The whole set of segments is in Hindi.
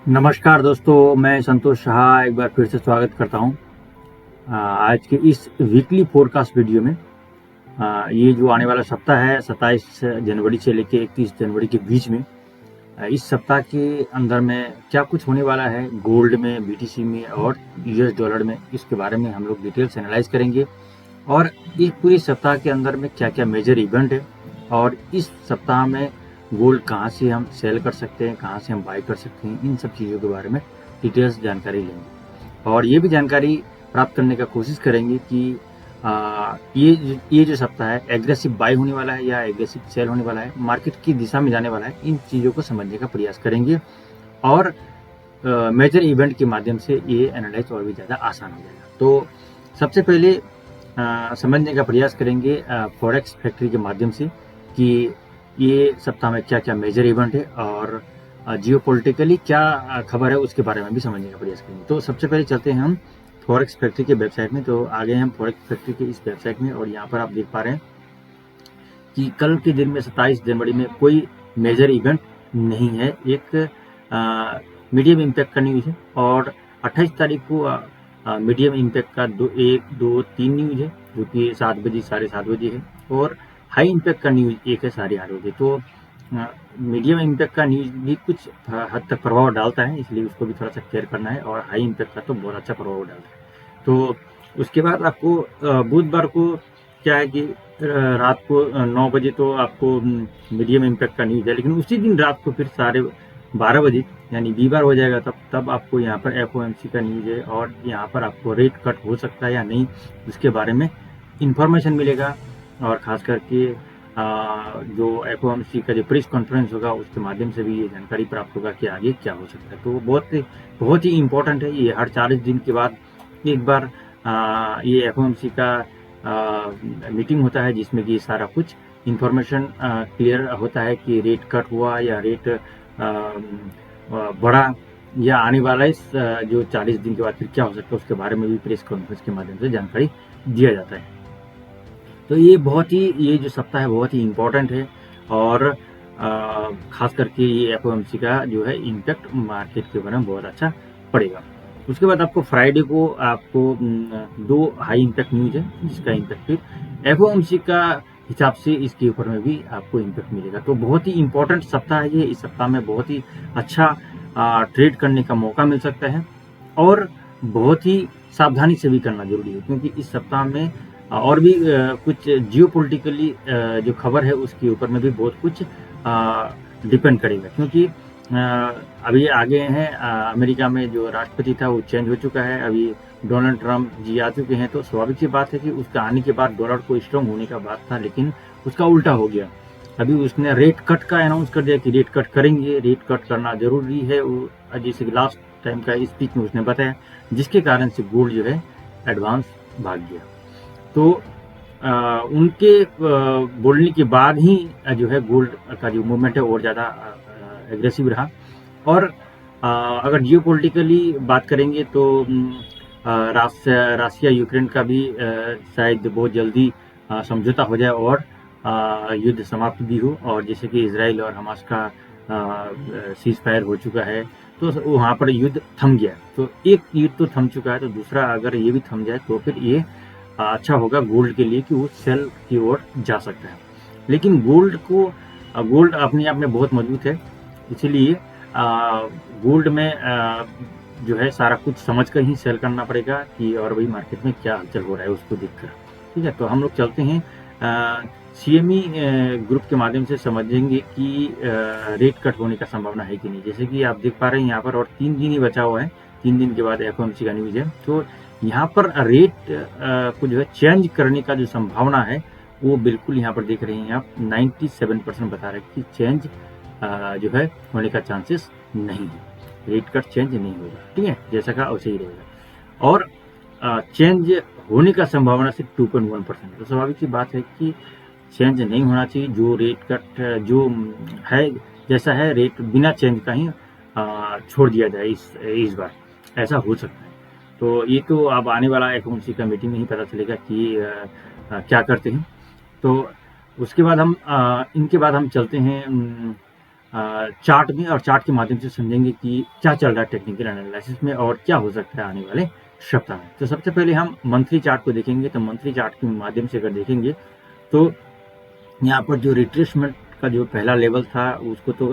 नमस्कार दोस्तों, मैं संतोष शाह एक बार फिर से स्वागत करता हूं आज के इस वीकली फोरकास्ट वीडियो में। ये जो आने वाला सप्ताह है 27 जनवरी से लेकर 31 जनवरी के बीच में, इस सप्ताह के अंदर में क्या कुछ होने वाला है गोल्ड में, बीटीसी में और यूएस डॉलर में, इसके बारे में हम लोग डिटेल से एनालाइज करेंगे। और इस पूरे सप्ताह के अंदर में क्या क्या मेजर इवेंट है और इस सप्ताह में गोल्ड कहाँ से हम सेल कर सकते हैं, कहाँ से हम बाय कर सकते हैं, इन सब चीज़ों के बारे में डिटेल्स जानकारी लेंगे। और ये भी जानकारी प्राप्त करने का कोशिश करेंगे कि ये जो सप्ताह है एग्रेसिव बाय होने वाला है या एग्रेसिव सेल होने वाला है, मार्केट की दिशा में जाने वाला है, इन चीज़ों को समझने का प्रयास करेंगे। और मेजर इवेंट के माध्यम से ये एनालाइज और भी ज़्यादा आसान हो जाएगा। तो सबसे पहले समझने का प्रयास करेंगे फॉरेक्स फैक्ट्री के माध्यम से कि ये सप्ताह में क्या क्या मेजर इवेंट है और जियोपॉलिटिकली क्या खबर है, उसके बारे में भी समझने का प्रयास करेंगे। तो सबसे पहले चलते हैं हम फॉरेक्स फैक्ट्री के वेबसाइट में। तो आ गए हम फॉरेक्स फैक्ट्री के इस वेबसाइट में और यहाँ पर आप देख पा रहे हैं कि कल के दिन में 27 जनवरी में कोई मेजर इवेंट नहीं है। एक मीडियम इम्पैक्ट का न्यूज़ है और 28 तारीख को मीडियम इम्पैक्ट का 1, 2, 3 न्यूज़ है जो कि 7 बजे, 7:30 बजे है। और हाई इम्पैक्ट का न्यूज़ एक है 8:30 बजे। तो मीडियम इम्पैक्ट का न्यूज़ भी कुछ हद तक प्रभाव डालता है, इसलिए उसको भी थोड़ा सा केयर करना है। और हाई इम्पैक्ट का तो बहुत अच्छा प्रभाव डालता है। तो उसके बाद आपको बुधवार को क्या है कि रात को 9 बजे तो आपको मीडियम इम्पैक्ट का न्यूज़ है, लेकिन उसी दिन रात को फिर 12:30 बजे यानी वीरवार हो जाएगा, तब आपको यहाँ पर एफओएमसी का न्यूज़ है और यहाँ पर आपको रेट कट हो सकता है या नहीं, उसके बारे में इंफॉर्मेशन मिलेगा। और ख़ास करके जो एफओएमसी का जो प्रेस कॉन्फ्रेंस होगा उसके माध्यम से भी ये जानकारी प्राप्त होगा कि आगे क्या हो सकता है। तो बहुत ही इम्पोर्टेंट है। ये हर 40 दिन के बाद एक बार ये एफओएमसी का मीटिंग होता है जिसमें कि सारा कुछ इंफॉर्मेशन क्लियर होता है कि रेट कट हुआ या रेट बढ़ा या आने वाला है जो 40 दिन के बाद फिर क्या हो सकता है, उसके बारे में भी प्रेस कॉन्फ्रेंस के माध्यम से जानकारी दिया जाता है। तो ये जो सप्ताह है बहुत ही इम्पोर्टेंट है और खास करके ये एफओएमसी का जो है इम्पैक्ट मार्केट के ऊपर में बहुत अच्छा पड़ेगा। उसके बाद आपको फ्राइडे को आपको 2 हाई इम्पैक्ट न्यूज़ है जिसका इम्पैक्ट फिर एफओएमसी का हिसाब से इसके ऊपर में भी आपको इम्पैक्ट मिलेगा। तो बहुत ही इम्पोर्टेंट सप्ताह है ये। इस सप्ताह में बहुत ही अच्छा ट्रेड करने का मौका मिल सकता है और बहुत ही सावधानी से भी करना जरूरी है, क्योंकि इस सप्ताह में और भी कुछ जियोपॉलिटिकली जो खबर है उसके ऊपर में भी बहुत कुछ डिपेंड करेगा। क्योंकि अभी आगे हैं अमेरिका में जो राष्ट्रपति था वो चेंज हो चुका है, अभी डोनाल्ड ट्रंप जी आ चुके हैं। तो स्वाभाविक सी बात है कि उसका आने के बाद डॉलर को स्ट्रांग होने का बात था, लेकिन उसका उल्टा हो गया। अभी उसने रेट कट का अनाउंस कर दिया कि रेट कट करेंगे, रेट कट करना जरूरी है, जैसे कि लास्ट टाइम का स्पीच में उसने बताया, जिसके कारण से गोल्ड जो है एडवांस भाग गया। तो उनके बोलने के बाद ही जो है गोल्ड का जो मूवमेंट है और ज़्यादा एग्रेसिव रहा। और अगर जियोपॉलिटिकली बात करेंगे तो रासिया यूक्रेन का भी शायद बहुत जल्दी समझौता हो जाए और युद्ध समाप्त भी हो। और जैसे कि इजराइल और हमास का सीज फायर हो चुका है, तो वहाँ पर युद्ध थम गया। तो एक युद्ध तो थम चुका है, तो दूसरा अगर ये भी थम जाए तो फिर ये अच्छा होगा गोल्ड के लिए कि वो सेल की ओर जा सकता है। लेकिन गोल्ड अपने आप में बहुत मजबूत है, इसीलिए गोल्ड में जो है सारा कुछ समझ कर ही सेल करना पड़ेगा कि और वही मार्केट में क्या हलचल हो रहा है उसको देखकर। ठीक है, तो हम लोग चलते हैं सीएमई ग्रुप के माध्यम से समझेंगे कि रेट कट होने का संभावना है कि नहीं। जैसे कि आप देख पा रहे हैं यहाँ पर और 3 दिन ही बचा हुआ है, 3 दिन के बाद एफओएमसी का न्यूज़ है। तो यहाँ पर रेट को जो है चेंज करने का जो संभावना है वो बिल्कुल यहाँ पर देख रहे हैं आप 97% बता रहे हैं कि चेंज जो है होने का चांसेस नहीं है, रेट कट चेंज नहीं होगा। ठीक है, जैसा कहा वैसे ही रहेगा। और चेंज होने का संभावना सिर्फ 2.1%। तो स्वाभाविक सी बात है कि चेंज नहीं होना चाहिए। जो रेट कट जो है जैसा है रेट बिना चेंज का ही छोड़ दिया जाए इस बार, ऐसा हो सकता है। तो ये तो अब आने वाला एफओएमसी का मीटिंग में ही पता चलेगा कि क्या करते हैं। तो उसके बाद हम इनके बाद हम चलते हैं चार्ट में और चार्ट के माध्यम से समझेंगे कि क्या चल रहा है टेक्निकल एनालिसिस में और क्या हो सकता है आने वाले सप्ताह में। तो सबसे पहले हम मंथली चार्ट को देखेंगे। तो मंथली चार्ट के माध्यम से अगर देखेंगे तो यहाँ पर जो रिट्रेसमेंट का जो पहला लेवल था उसको तो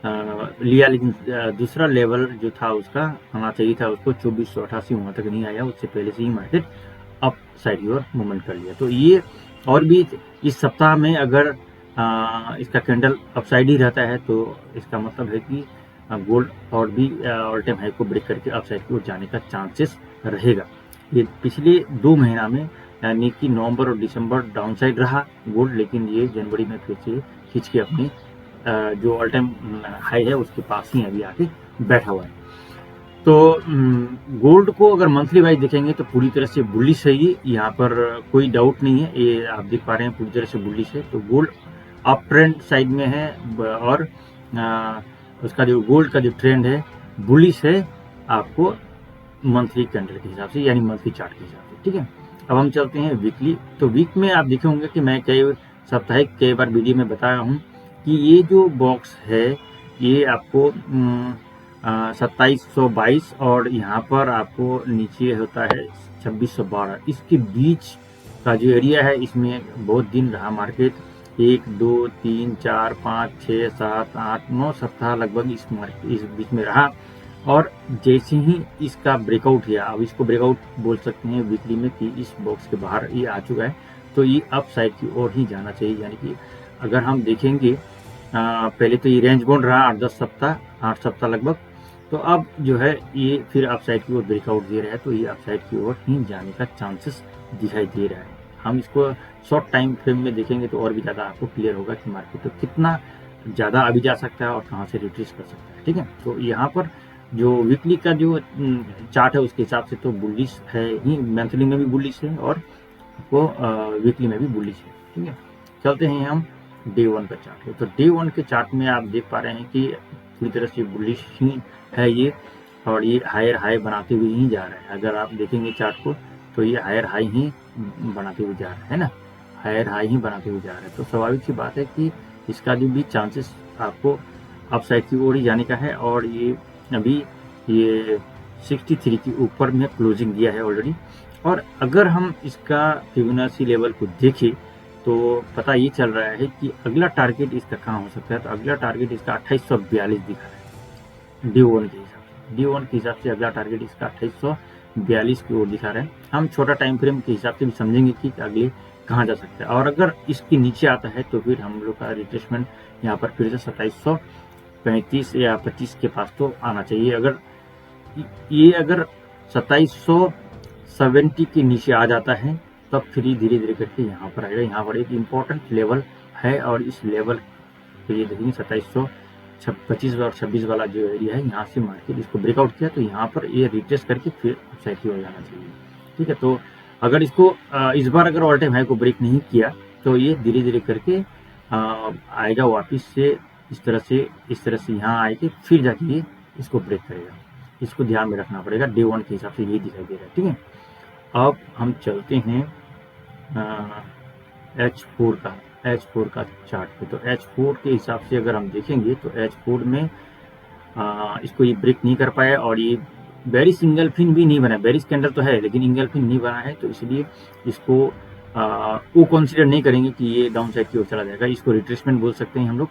लिया, लेकिन दूसरा लेवल जो था उसका आना चाहिए था उसको 2488 वहाँ तक नहीं आया, उससे पहले से ही मार्केट अप साइड की ओर मूवमेंट कर लिया। तो ये और भी इस सप्ताह में अगर इसका कैंडल अपसाइड ही रहता है तो इसका मतलब है कि गोल्ड और भी ऑल टाइम हाई को ब्रेक करके अपसाइड की ओर जाने का चांसेस रहेगा। ये पिछले 2 महीना में यानी कि नवंबर और दिसंबर डाउन साइड रहा गोल्ड, लेकिन ये जनवरी में फिर से खींच के अपने जो ऑल टाइम हाई है उसके पास ही अभी आके बैठा हुआ है। तो गोल्ड को अगर मंथली वाइज देखेंगे तो पूरी तरह से बुलिश है, ये यहाँ पर कोई डाउट नहीं है, ये आप देख पा रहे हैं पूरी तरह से बुलिश है। तो गोल्ड अप ट्रेंड साइड में है और उसका जो गोल्ड का जो ट्रेंड है बुलिश है आपको मंथली कैंडल के हिसाब से, यानी मंथली चार्ट के हिसाब से। ठीक है, अब हम चलते हैं वीकली। तो वीक में आप देखे होंगे कि मैं साप्ताहिक कई बार वीडियो में बताया हूँ कि ये जो बॉक्स है ये आपको 2722 और यहाँ पर आपको नीचे होता है 2612, इसके बीच का जो एरिया है इसमें बहुत दिन रहा मार्केट, 1 2 3 4 5 6 7 8 9 सप्ताह लगभग इस बीच में रहा। और जैसे ही इसका ब्रेकआउट किया, अब इसको ब्रेकआउट बोल सकते हैं वीकली में कि इस बॉक्स के बाहर ये आ चुका है, तो ये अप साइड की ओर ही जाना चाहिए। यानी कि अगर हम देखेंगे पहले तो ये रेंज बाउंड रहा 8 सप्ताह लगभग, तो अब जो है ये फिर अप साइड की ओर ब्रेकआउट दे रहा है, तो ये अप साइड की ओर ही जाने का चांसेस दिखाई दे रहा है। हम इसको शॉर्ट टाइम फ्रेम में देखेंगे तो और भी ज़्यादा आपको क्लियर होगा कि मार्केट तो कितना ज़्यादा अभी जा सकता है और कहाँ से रिट्रेस कर सकता है। ठीक है, तो यहाँ पर जो वीकली का जो चार्ट है उसके हिसाब से तो बुलिश है ही, मंथली में भी बुलिश है और वो वीकली में भी बुलिश है। ठीक है, चलते हैं हम डे 1 का चार्ट है। तो डे 1 के चार्ट में आप देख पा रहे हैं कि पूरी तरह से बुलिश ही है ये, और ये हायर हाई बनाते हुए ही जा रहा है। अगर आप देखेंगे चार्ट को तो ये हायर हाई ही बनाते हुए जा रहा है ना, हायर हाई ही बनाते हुए जा रहा है। तो स्वाभाविक सी बात है कि इसका जो भी चांसेस आपको अपसाइड की ओर ही जाने का है। और ये अभी ये 63 के ऊपर में क्लोजिंग दिया है ऑलरेडी। और अगर हम इसका फिबोनाची लेवल को देखें तो पता ये चल रहा है कि अगला टारगेट इसका कहाँ हो सकता है। तो अगला टारगेट इसका 2842 दिखा रहा है डी 1 के हिसाब से। डी 1 के हिसाब से अगला टारगेट इसका 2842 की ओर दिखा रहा है। हम छोटा टाइम फ्रेम के हिसाब से भी समझेंगे कि अगले कहाँ जा सकता है। और अगर इसके नीचे आता है तो फिर हम लोग का रिट्रेसमेंट यहाँ पर फिर से 2735 या 25 के पास तो आना चाहिए। अगर ये अगर 2770 के नीचे आ जाता है तब फिर धीरे धीरे करके यहाँ पर आएगा। यहाँ पर एक इम्पोर्टेंट लेवल है और इस लेवल पे ये देखेंगे 2725 और 26 वाला जो एरिया है, यहाँ से मार्केट इसको ब्रेकआउट किया तो यहाँ पर ये रिट्रेस करके फिर अपसाइड की ओर जाना चाहिए। ठीक है, तो अगर इसको इस बार अगर ऑल टाइम हाई को ब्रेक नहीं किया तो ये धीरे धीरे करके आएगा वापिस से इस तरह से यहाँ आएगी, फिर जाके ये इसको ब्रेक करेगा। इसको ध्यान में रखना पड़ेगा। डे 1 के हिसाब से ये दिखाई दे रहा है। ठीक है, अब हम चलते हैं H4 का चार्ट पे। तो H4 के हिसाब से अगर हम देखेंगे तो H4 में इसको ये ब्रेक नहीं कर पाया और ये बेरिश सिंगल फिन भी नहीं बना। बेरिश कैंडल तो है लेकिन इंगल फिन नहीं बना है, तो इसलिए इसको वो कंसीडर नहीं करेंगे कि ये डाउन साइड की ओर चला जाएगा। इसको रिट्रेसमेंट बोल सकते हैं हम लोग।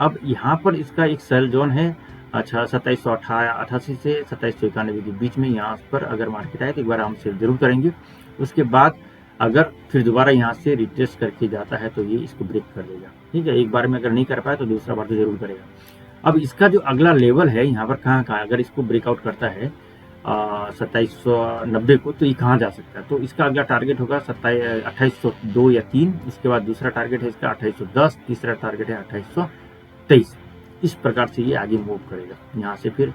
अब यहाँ पर इसका एक सेल जोन है 2788 से 2791 के बीच में। यहाँ पर अगर मार्केट आए तो एक बार हम सेल जरूर करेंगे। उसके बाद अगर फिर दोबारा यहाँ से रिट्रेस करके जाता है तो ये इसको ब्रेक कर देगा। ठीक है, एक बार में अगर नहीं कर पाया तो दूसरा बार तो जरूर करेगा। अब इसका जो अगला लेवल है यहाँ पर कहाँ अगर इसको ब्रेकआउट करता है 2790 को, तो ये कहाँ जा सकता है। तो इसका अगला टारगेट होगा 2802 या 3। इसके बाद दूसरा टारगेट है इसका 2810, तीसरा टारगेट है 2823। इस प्रकार से ये आगे मूव करेगा। यहाँ से फिर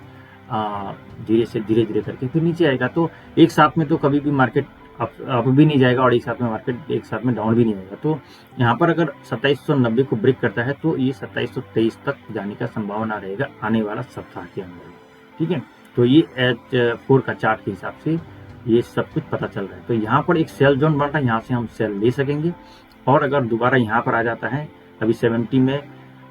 धीरे धीरे करके फिर नीचे आएगा। तो एक साथ में तो कभी भी मार्केट अप भी नहीं जाएगा और एक साथ में मार्केट एक साथ में डाउन भी नहीं आएगा। तो यहाँ पर अगर 2790 को ब्रेक करता है तो ये 2723 तक जाने का संभावना रहेगा आने वाला सप्ताह के अंदर। ठीक है, तो ये H4 का चार्ट के हिसाब से ये सब कुछ पता चल रहा है। तो यहाँ पर एक सेल जोन बन रहा है, यहाँ से हम सेल ले सकेंगे। और अगर दोबारा यहाँ पर आ जाता है, अभी 70 में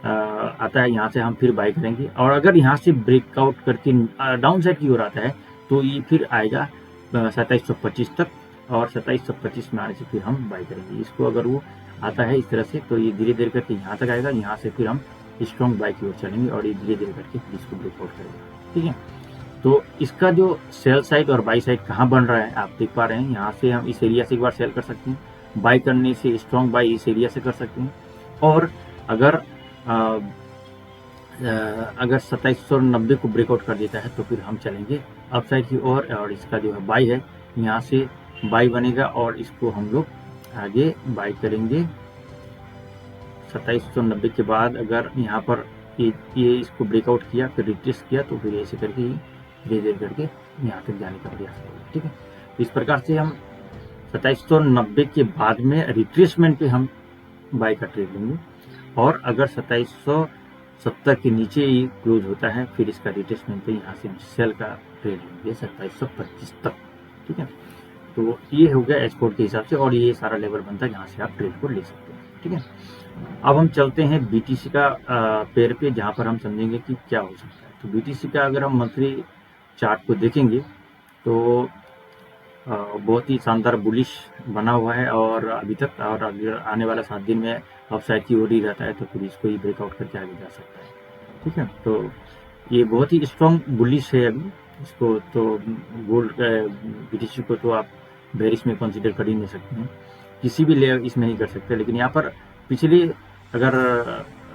आता है, यहाँ से हम फिर बाई करेंगे। और अगर यहाँ से ब्रेकआउट करके डाउन साइड की ओर आता है तो ये फिर आएगा 2725 तक, और 2725 में आने से फिर हम बाई करेंगे इसको। अगर वो आता है इस तरह से तो ये धीरे धीरे करके यहाँ तक आएगा, यहाँ से फिर हम स्ट्रॉन्ग बाई की ओर चलेंगे और ये धीरे धीरे करके फिर इसको ब्रेकआउट करेगा। ठीक है, तो इसका जो सेल साइड और बाई साइड कहाँ बन रहा है आप देख पा रहे हैं। यहाँ से हम इस एरिया से एक बार सेल कर सकते हैं, बाई करने से स्ट्रॉन्ग बाई इस एरिया से कर सकते हैं। और अगर अगर 2790 को ब्रेकआउट कर देता है तो फिर हम चलेंगे अप साइड की ओर, और इसका जो है बाई है यहाँ से बाई बनेगा और इसको हम लोग आगे बाई करेंगे। 2790 के बाद अगर यहाँ पर ये इसको ब्रेकआउट किया फिर रिट्रेस किया तो फिर ऐसे करके धीरे धीरे करके यहाँ तक जाने का प्रयास करेंगे। ठीक है, इस प्रकार से हम 2790 के बाद में रिट्रेसमेंट पे हम बाई का ट्रेड लेंगे, और अगर 2770 के नीचे ही क्लोज होता है फिर इसका रिट्रेसमेंट पे यहाँ से हम सेल का ट्रेड लेंगे 2725 तक। ठीक है, तो ये हो गया एक्सपोर्ट के हिसाब से, और ये सारा लेवल बनता है जहाँ से आप ट्रेड को ले सकते हैं। ठीक है, अब हम चलते हैं बीटीसी का पेयर पे, जहाँ पर हम समझेंगे कि क्या हो सकता है। तो बीटीसी का अगर हम मंथली चार्ट को देखेंगे तो बहुत ही शानदार बुलिश बना हुआ है और अभी तक, और अगर आने वाला 7 दिन में अपसाइड की ओर ही रहता है तो फिर इसको ही ब्रेकआउट करके आगे जा सकता है। ठीक है, तो ये बहुत ही स्ट्रॉन्ग बुलिश है अभी इसको। तो गोल्ड बीटीसी को तो आप बेरिश में कंसीडर कर ही नहीं सकते हैं, किसी भी लेयर इसमें नहीं कर सकते। लेकिन यहाँ पर पिछले अगर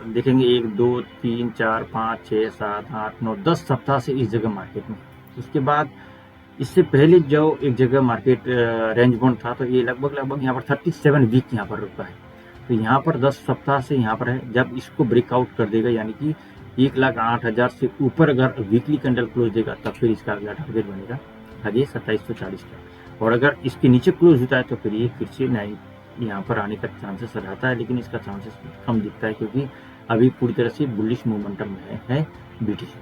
देखेंगे 1 2 3 4 5 6 7 8 9 10 सप्ताह से इस जगह मार्केट में, उसके बाद इससे पहले जो एक जगह मार्केट रेंज बाउंड था तो ये लगभग यहाँ पर 37 वीक यहाँ पर रुका है। तो यहाँ पर 10 सप्ताह से यहाँ पर है, जब इसको ब्रेकआउट कर देगा यानी कि 1,08,000 से ऊपर अगर वीकली कैंडल क्लोज देगा तब फिर इसका अगला टारगेट बनेगा आगे 2740 का। और अगर इसके नीचे क्लोज होता है तो फिर ये फिर से नहीं यहाँ पर आने का चांसेस रहता है, लेकिन इसका चांसेस कम दिखता है क्योंकि अभी पूरी तरह से बुलिश मोमेंटम में है बीटीसी।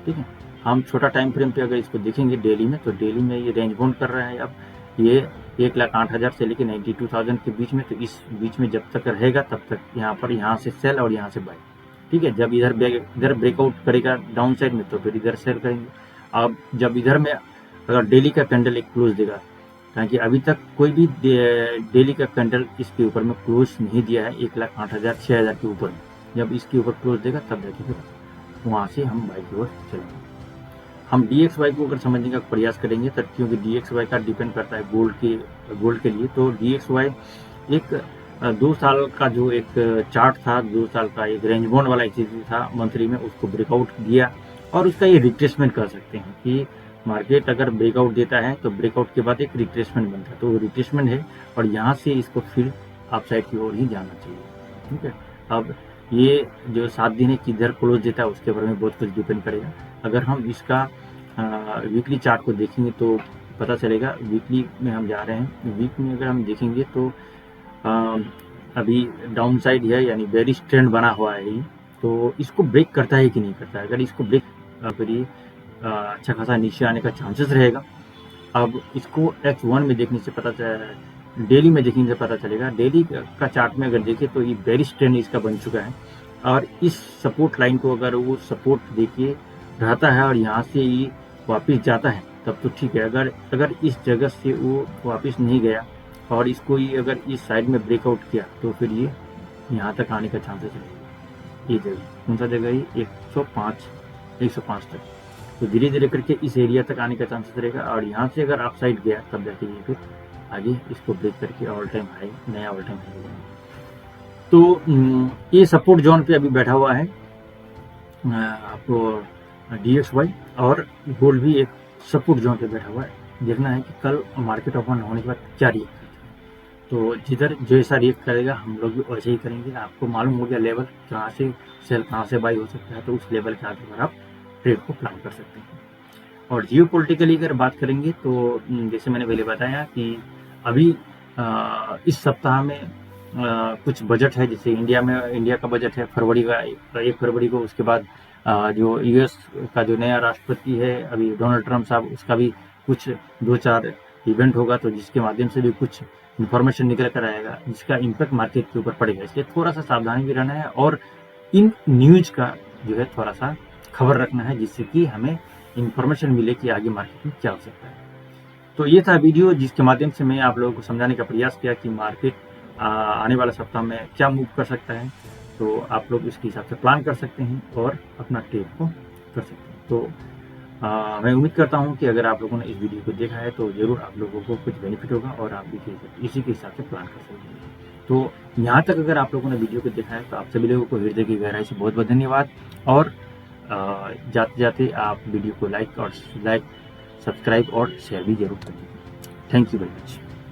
ठीक है, हम छोटा टाइम फ्रेम पे अगर इसको देखेंगे डेली में, तो डेली में ये रेंज बाउंड कर रहा है। अब ये 1,08,000 से लेकर 92,000 के बीच में, तो इस बीच में जब तक रहेगा तब तक यहाँ से सेल और यहाँ से बाय। ठीक है, जब इधर ब्रेकआउट करेगा डाउन साइड में तो फिर इधर सेल करेंगे। अब जब इधर में अगर डेली का कैंडल एक क्लोज देगा, ताकि अभी तक कोई भी डेली का कैंडल इसके ऊपर में क्लोज नहीं दिया है 1,08,000 6,000 के ऊपर, जब इसके ऊपर क्लोज देगा तब जाके फिर वहाँ से हम बाई की ओर चलेंगे। हम DXY को अगर समझने का प्रयास करेंगे तब, क्योंकि DXY का डिपेंड करता है गोल्ड के लिए, तो DXY एक 2 साल का जो एक चार्ट था, 2 साल का एक रेंज बाउंड वाला स्थिति था मंथली में, उसको ब्रेकआउट दिया और उसका ये रिट्रेसमेंट कर सकते हैं कि मार्केट अगर ब्रेकआउट देता है तो ब्रेकआउट के बाद एक रिट्रेसमेंट बनता है, तो वो रिट्रेसमेंट है और यहाँ से इसको फिर अपसाइड की ओर ही जाना चाहिए। ठीक है, अब ये जो 7 दिन है किधर क्लोज देता है उसके बारे में बहुत कुछ डिपेंड करेगा। अगर हम इसका वीकली चार्ट को देखेंगे तो पता चलेगा। वीकली में हम जा रहे हैं, वीक में अगर हम देखेंगे तो अभी डाउन साइड है यानी बेरिश ट्रेंड बना हुआ है, तो इसको ब्रेक करता है कि नहीं करता है। अगर इसको ब्रेक फिर ये अच्छा खासा नीचे आने का चांसेस रहेगा। अब इसको H1 में देखने से पता चला, डेली में देखने से पता चलेगा। डेली का चार्ट में अगर देखें तो ये बेरिश ट्रेंड इसका बन चुका है, और इस सपोर्ट लाइन को अगर वो सपोर्ट देखिए रहता है और यहाँ से ये वापस जाता है तब तो ठीक है। अगर इस जगह से वो वापस नहीं गया और इसको ये अगर इस साइड में ब्रेकआउट किया तो फिर ये यहाँ तक आने का चांसेस रहेगा। ये जगह कौन सा जगह है, 105 तक, तो धीरे धीरे करके इस एरिया तक आने का चांसेस रहेगा। और यहाँ से अगर अप साइड गया तब जाके ये फिर आगे इसको ब्रेक करके ऑल टाइम हाई, नया ऑल टाइम हाई बनेगा। तो ये सपोर्ट जोन पे अभी बैठा हुआ है आपको DXY, और गोल्ड भी एक सपोर्ट जोन पे बैठा हुआ है। देखना है कि कल मार्केट ओपन होने के बाद क्या रिएक्ट करता है, तो जिधर जैसा रिएक्ट करेगा हम लोग भी वैसे ही करेंगे। आपको मालूम हो गया लेवल कहाँ से सेल कहाँ से बाई हो सकता है, तो उस लेवल के आधार पर आप ट्रेड को प्लान कर सकते हैं। और जियोपॉलिटिकली अगर बात करेंगे तो जैसे मैंने पहले बताया कि अभी इस सप्ताह में कुछ बजट है, जैसे इंडिया का बजट है फरवरी का 1 फरवरी को। उसके बाद जो US का जो नया राष्ट्रपति है अभी डोनाल्ड ट्रम्प साहब, उसका भी कुछ 2-4 इवेंट होगा, तो जिसके माध्यम से भी कुछ इन्फॉर्मेशन निकल कर आएगा जिसका इम्पैक्ट मार्केट के ऊपर पड़ेगा। इसलिए थोड़ा सा सावधानी भी रहना है। और इन न्यूज का जो है थोड़ा सा खबर रखना है, जिससे कि हमें इंफॉर्मेशन मिले कि आगे मार्केट में क्या हो सकता है। तो ये था वीडियो जिसके माध्यम से मैं आप लोगों को समझाने का प्रयास किया कि मार्केट आने वाला सप्ताह में क्या मूव कर सकता है। तो आप लोग इसके हिसाब से प्लान कर सकते हैं और अपना ट्रेड को कर सकते हैं। तो मैं उम्मीद करता हूँ कि अगर आप लोगों ने इस वीडियो को देखा है तो ज़रूर आप लोगों को कुछ बेनिफिट होगा और आप इसी के हिसाब से प्लान कर सकते हैं। तो यहाँ तक अगर आप लोगों ने वीडियो को देखा है तो आप सभी लोगों को हृदय की गहराई से बहुत बहुत धन्यवाद। और जाते जाते आप वीडियो को लाइक, सब्सक्राइब और शेयर भी जरूर कर दीजिए। Thank you very much.